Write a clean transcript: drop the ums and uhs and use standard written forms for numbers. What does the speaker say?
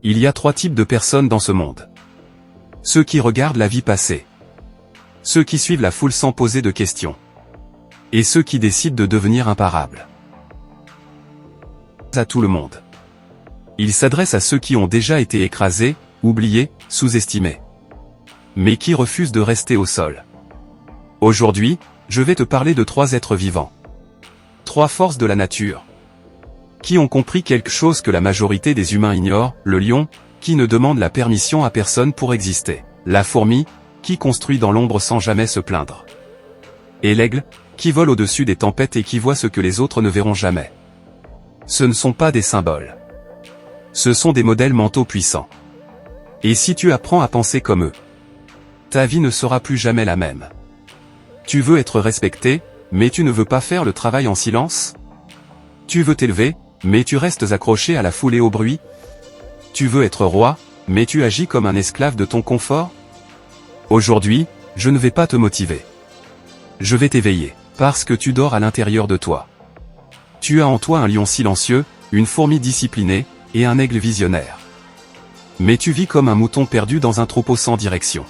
Il y a 3 types de personnes dans ce monde. Ceux qui regardent la vie passer. Ceux qui suivent la foule sans poser de questions. Et ceux qui décident de devenir imparables. À tout le monde. Il s'adresse à ceux qui ont déjà été écrasés, oubliés, sous-estimés. Mais qui refusent de rester au sol. Aujourd'hui, je vais te parler de 3 êtres vivants. 3 forces de la nature. Qui ont compris quelque chose que la majorité des humains ignorent, le lion, qui ne demande la permission à personne pour exister. La fourmi, qui construit dans l'ombre sans jamais se plaindre. Et l'aigle, qui vole au-dessus des tempêtes et qui voit ce que les autres ne verront jamais. Ce ne sont pas des symboles. Ce sont des modèles mentaux puissants. Et si tu apprends à penser comme eux, ta vie ne sera plus jamais la même. Tu veux être respecté, mais tu ne veux pas faire le travail en silence? Tu veux t'élever, mais tu restes accroché à la foule et au bruit? Tu veux être roi, mais tu agis comme un esclave de ton confort? Aujourd'hui, je ne vais pas te motiver. Je vais t'éveiller, parce que tu dors à l'intérieur de toi. Tu as en toi un lion silencieux, une fourmi disciplinée, et un aigle visionnaire. Mais tu vis comme un mouton perdu dans un troupeau sans direction.